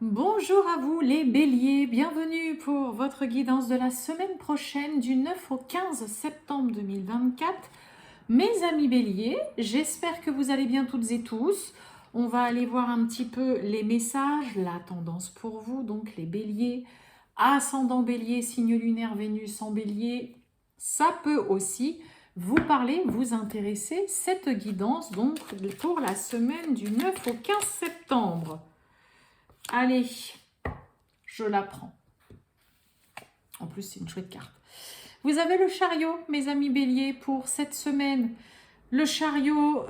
Bonjour à vous les béliers, bienvenue pour votre guidance de la semaine prochaine du 9 au 15 septembre 2024. Mes amis béliers, j'espère que vous allez bien toutes et tous. On va aller voir un petit peu les messages, la tendance pour vous, donc les béliers, ascendant bélier, signe lunaire Vénus en bélier. Ça peut aussi vous parler, vous intéresser, cette guidance donc pour la semaine du 9 au 15 septembre. Allez, je la prends. En plus, c'est une chouette carte. Vous avez le chariot, mes amis béliers, pour cette semaine. Le chariot,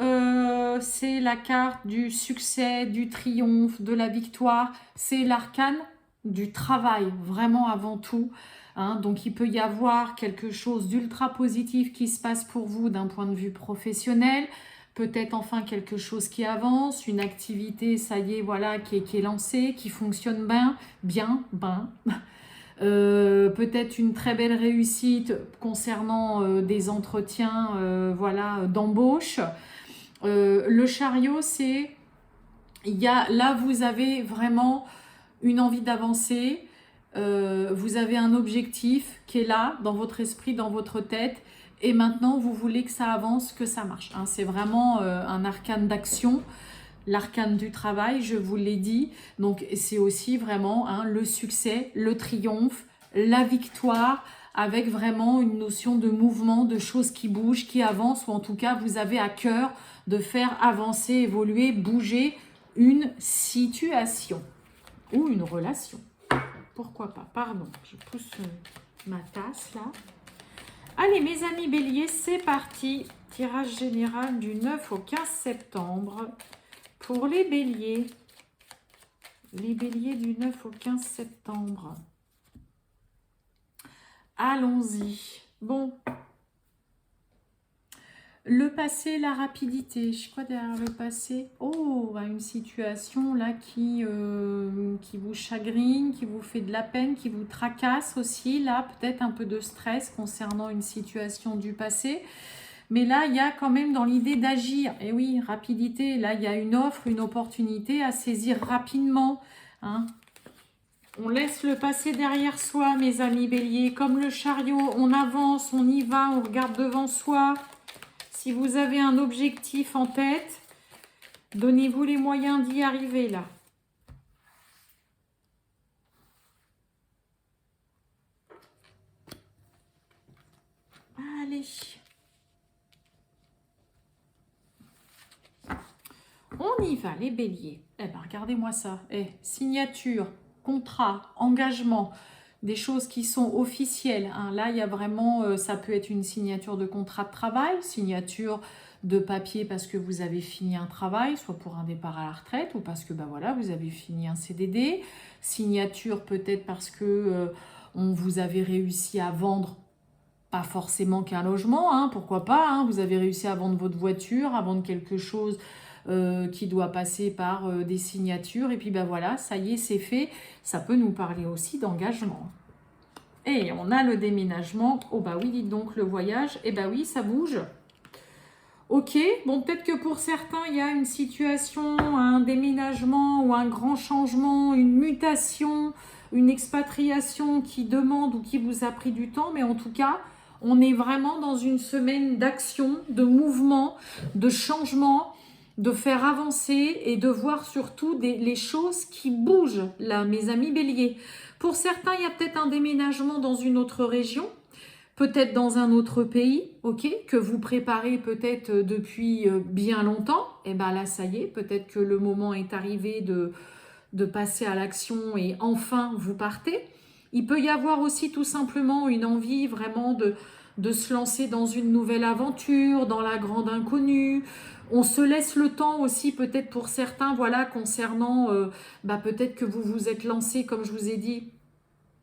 c'est la carte du succès, du triomphe, de la victoire. C'est l'arcane du travail, vraiment avant tout. Donc, il peut y avoir quelque chose d'ultra positif qui se passe pour vous d'un point de vue professionnel. Peut-être enfin quelque chose qui avance, une activité, ça y est, voilà, qui est lancée, qui fonctionne bien. Peut-être une très belle réussite concernant des entretiens voilà, d'embauche. Le chariot, c'est... Là, vous avez vraiment une envie d'avancer. Vous avez un objectif qui est là, dans votre esprit, dans votre tête. Et maintenant, vous voulez que ça avance, que ça marche. C'est vraiment un arcane d'action. L'arcane du travail, je vous l'ai dit. Donc, c'est aussi vraiment le succès, le triomphe, la victoire, avec vraiment une notion de mouvement, de choses qui bougent, qui avancent, ou en tout cas, vous avez à cœur de faire avancer, évoluer, bouger une situation ou une relation. Pourquoi pas? Pardon, je pousse ma tasse là. Allez, mes amis béliers, c'est parti. Tirage général du 9 au 15 septembre. Pour les béliers du 9 au 15 septembre. Allons-y. Bon. Le passé, la rapidité. Je crois derrière le passé. Oh, une situation là qui vous chagrine, qui vous fait de la peine, qui vous tracasse aussi. Là, peut-être un peu de stress concernant une situation du passé. Mais là, il y a quand même dans l'idée d'agir. Et oui, rapidité. Là, il y a une offre, une opportunité à saisir rapidement. On laisse le passé derrière soi, mes amis béliers. Comme le chariot, on avance, on y va, on regarde devant soi. Si vous avez un objectif en tête, donnez-vous les moyens d'y arriver là. Allez. On y va, les béliers. Eh bien, regardez-moi ça. Signature, contrat, engagement, des choses qui sont officielles. Là, il y a vraiment, ça peut être une signature de contrat de travail, signature de papier parce que vous avez fini un travail, soit pour un départ à la retraite ou parce que voilà, vous avez fini un CDD. Signature peut-être parce que vous avez réussi à vendre, pas forcément qu'un logement, pourquoi pas, vous avez réussi à vendre votre voiture, à vendre quelque chose qui doit passer par des signatures. Et puis voilà, ça y est, c'est fait. Ça peut nous parler aussi d'engagement. Et on a le déménagement. Oh oui, dites donc, le voyage. Oui, ça bouge. Ok, bon, peut-être que pour certains, il y a une situation, un déménagement ou un grand changement, une mutation, une expatriation qui demande ou qui vous a pris du temps. Mais en tout cas, on est vraiment dans une semaine d'action, de mouvement, de changement, de faire avancer et de voir surtout les choses qui bougent, là, mes amis béliers. Pour certains, il y a peut-être un déménagement dans une autre région, peut-être dans un autre pays, ok, que vous préparez peut-être depuis bien longtemps. Et là, ça y est, peut-être que le moment est arrivé de passer à l'action et enfin vous partez. Il peut y avoir aussi tout simplement une envie vraiment de se lancer dans une nouvelle aventure, dans la grande inconnue. On se laisse le temps aussi peut-être pour certains, voilà, concernant peut-être que vous vous êtes lancé, comme je vous ai dit,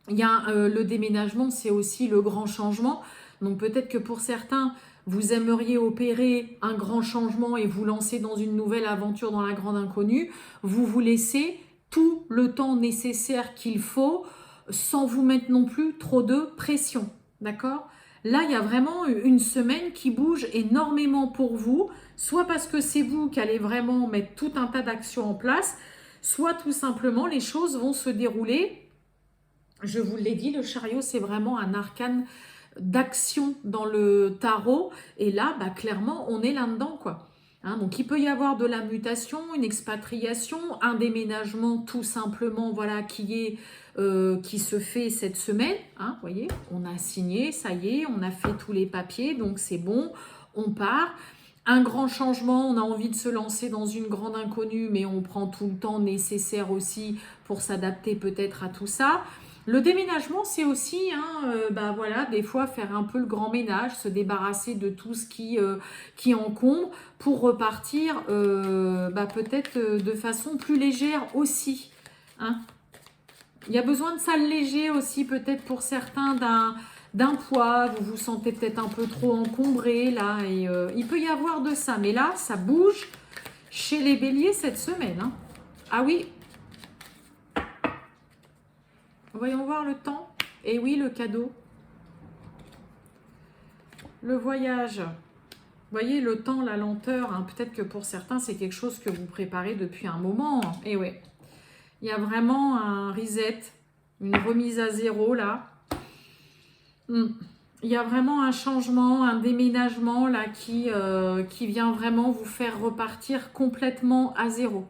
il y a le déménagement, c'est aussi le grand changement. Donc peut-être que pour certains, vous aimeriez opérer un grand changement et vous lancer dans une nouvelle aventure dans la grande inconnue. Vous vous laissez tout le temps nécessaire qu'il faut sans vous mettre non plus trop de pression. D'accord ? Là, il y a vraiment une semaine qui bouge énormément pour vous, soit parce que c'est vous qui allez vraiment mettre tout un tas d'actions en place, soit tout simplement les choses vont se dérouler. Je vous l'ai dit, le chariot, c'est vraiment un arcane d'action dans le tarot. Et là, bah, clairement, on est là-dedans, quoi. Hein, donc, il peut y avoir de la mutation, une expatriation, un déménagement tout simplement, voilà, qui se fait cette semaine. Hein, vous voyez, on a signé, ça y est, on a fait tous les papiers, donc c'est bon, on part. Un grand changement, on a envie de se lancer dans une grande inconnue, mais on prend tout le temps nécessaire aussi pour s'adapter peut-être à tout ça. Le déménagement, c'est aussi, bah voilà, des fois faire un peu le grand ménage, se débarrasser de tout ce qui encombre pour repartir bah peut-être de façon plus légère aussi. Hein. Il y a besoin de salle léger aussi, peut-être pour certains d'un poids, vous vous sentez peut-être un peu trop encombré là, et il peut y avoir de ça. Mais là, ça bouge chez les béliers cette semaine. Hein. Ah oui. Voyons voir le temps. Et oui, le cadeau. Le voyage. Vous voyez, le temps, la lenteur, hein, peut-être que pour certains, c'est quelque chose que vous préparez depuis un moment. Et oui. Il y a vraiment un reset, une remise à zéro là. Il y a vraiment un changement, un déménagement là qui vient vraiment vous faire repartir complètement à zéro.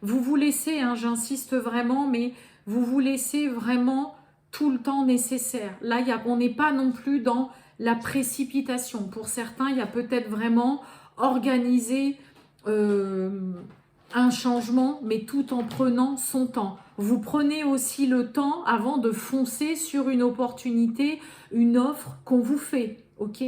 Vous vous laissez, hein, j'insiste vraiment, mais vous vous laissez vraiment tout le temps nécessaire. Là, on n'est pas non plus dans la précipitation. Pour certains, il y a peut-être vraiment organisé un changement, mais tout en prenant son temps. Vous prenez aussi le temps avant de foncer sur une opportunité, une offre qu'on vous fait, ok?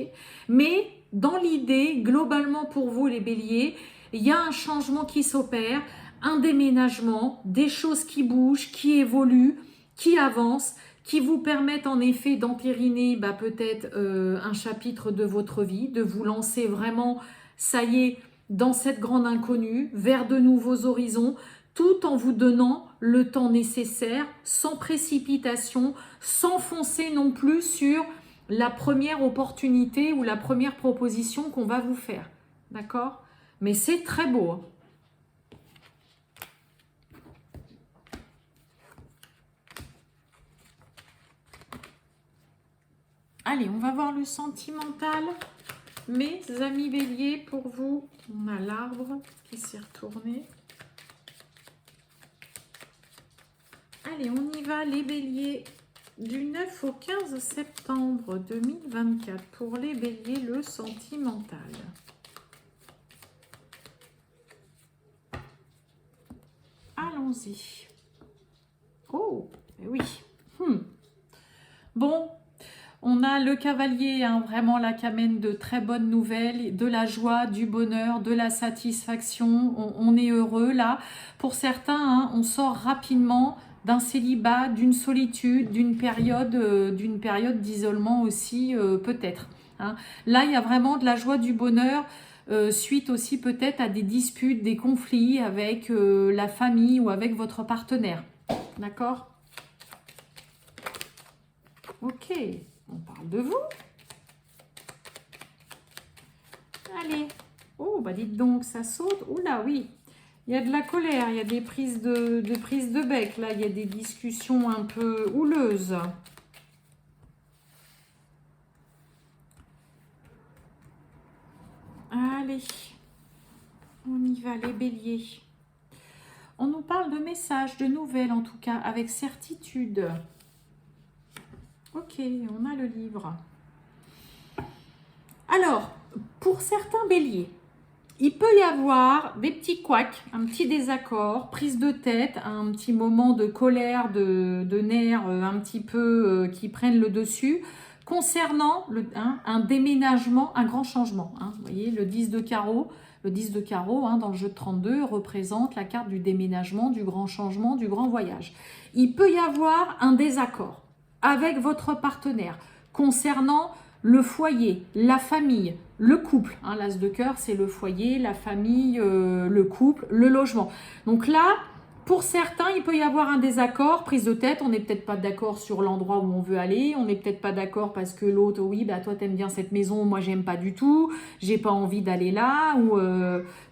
Mais dans l'idée, globalement pour vous les béliers, il y a un changement qui s'opère, un déménagement, des choses qui bougent, qui évoluent, qui avancent, qui vous permettent en effet d'entériner bah, peut-être un chapitre de votre vie, de vous lancer vraiment, ça y est, dans cette grande inconnue, vers de nouveaux horizons, tout en vous donnant le temps nécessaire, sans précipitation, sans foncer non plus sur la première opportunité ou la première proposition qu'on va vous faire. D'accord? Mais c'est très beau. Hein. Allez, on va voir le sentimental. Mes amis béliers, pour vous, on a l'arbre qui s'est retourné. Allez, on y va, les béliers, du 9 au 15 septembre 2024. Pour les béliers, le sentimental. Allons-y. Oh, oui. Bon. On a le cavalier, hein, vraiment là, qui amène de très bonnes nouvelles, de la joie, du bonheur, de la satisfaction. On est heureux là. Pour certains, hein, on sort rapidement d'un célibat, d'une solitude, d'une période d'isolement aussi, peut-être. Hein. Là, il y a vraiment de la joie, du bonheur, suite aussi peut-être à des disputes, des conflits avec la famille ou avec votre partenaire. D'accord ? Ok. On parle de vous. Allez. Oh, bah dites donc, ça saute. Oula, oui. Il y a de la colère, il y a des prises de bec. Là, il y a des discussions un peu houleuses. Allez. On y va, les béliers. On nous parle de messages, de nouvelles, en tout cas, avec certitude. Ok, on a le livre. Alors, pour certains béliers, il peut y avoir des petits couacs, un petit désaccord, prise de tête, un petit moment de colère, de nerfs un petit peu qui prennent le dessus concernant un déménagement, un grand changement. Hein. Vous voyez, le 10 de carreau. Le 10 de carreau, hein, dans le jeu de 32, représente la carte du déménagement, du grand changement, du grand voyage. Il peut y avoir un désaccord avec votre partenaire concernant le foyer, la famille, le couple. Hein, l'as de cœur, c'est le foyer, la famille, le couple, le logement. Donc là, pour certains, il peut y avoir un désaccord, prise de tête. On n'est peut-être pas d'accord sur l'endroit où on veut aller. On n'est peut-être pas d'accord parce que l'autre, oui, bah toi, t'aimes bien cette maison, moi, j'aime pas du tout. J'ai pas envie d'aller là. Ou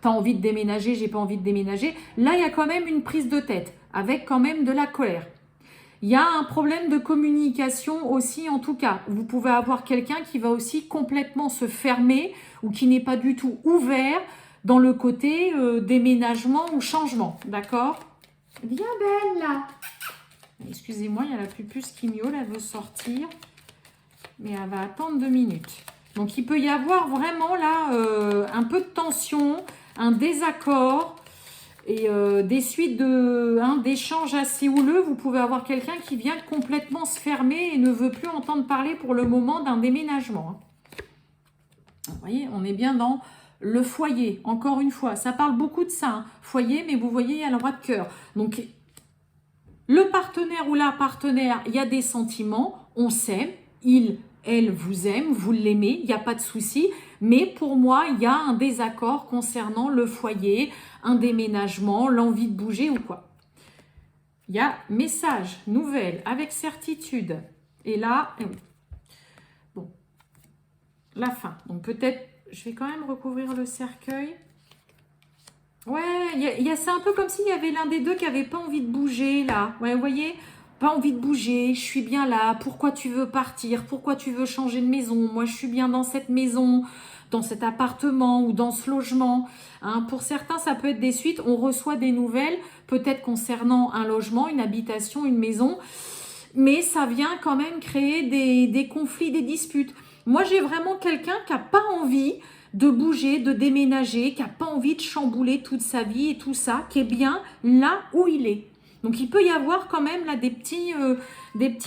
t'as envie de déménager, j'ai pas envie de déménager. Là, il y a quand même une prise de tête avec quand même de la colère. Il y a un problème de communication aussi, en tout cas. Vous pouvez avoir quelqu'un qui va aussi complètement se fermer ou qui n'est pas du tout ouvert dans le côté déménagement ou changement. D'accord? Viens, belle, là. Excusez-moi, il y a la pupuce qui miaule, elle veut sortir. Mais elle va attendre 2 minutes. Donc, il peut y avoir vraiment là un peu de tension, un désaccord. Et des suites d'échanges assez houleux, vous pouvez avoir quelqu'un qui vient complètement se fermer et ne veut plus entendre parler pour le moment d'un déménagement. Vous voyez, on est bien dans le foyer, encore une fois. Ça parle beaucoup de ça, hein. Foyer, mais vous voyez, il y a le roi de cœur. Donc, le partenaire ou la partenaire, il y a des sentiments, on s'aime, elle vous aime, vous l'aimez, il n'y a pas de souci. Mais pour moi, il y a un désaccord concernant le foyer, un déménagement, l'envie de bouger ou quoi. Il y a message, nouvelle, avec certitude. Et là, bon, la fin. Donc peut-être, je vais quand même recouvrir le cercueil. Ouais, c'est un peu comme s'il y avait l'un des deux qui n'avait pas envie de bouger là. Ouais, vous voyez, pas envie de bouger, je suis bien là. Pourquoi tu veux partir? Pourquoi tu veux changer de maison? Moi, je suis bien dans cette maison, dans cet appartement ou dans ce logement. Hein, pour certains, ça peut être des suites. On reçoit des nouvelles, peut-être concernant un logement, une habitation, une maison. Mais ça vient quand même créer des conflits, des disputes. Moi, j'ai vraiment quelqu'un qui n'a pas envie de bouger, de déménager, qui n'a pas envie de chambouler toute sa vie et tout ça, qui est bien là où il est. Donc, il peut y avoir quand même là des petits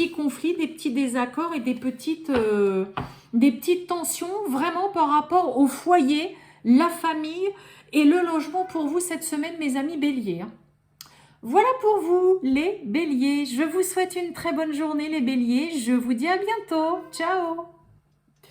conflits, des petits désaccords et des petites tensions vraiment par rapport au foyer, la famille et le logement pour vous cette semaine, mes amis béliers. Voilà pour vous, les béliers. Je vous souhaite une très bonne journée, les béliers. Je vous dis à bientôt. Ciao!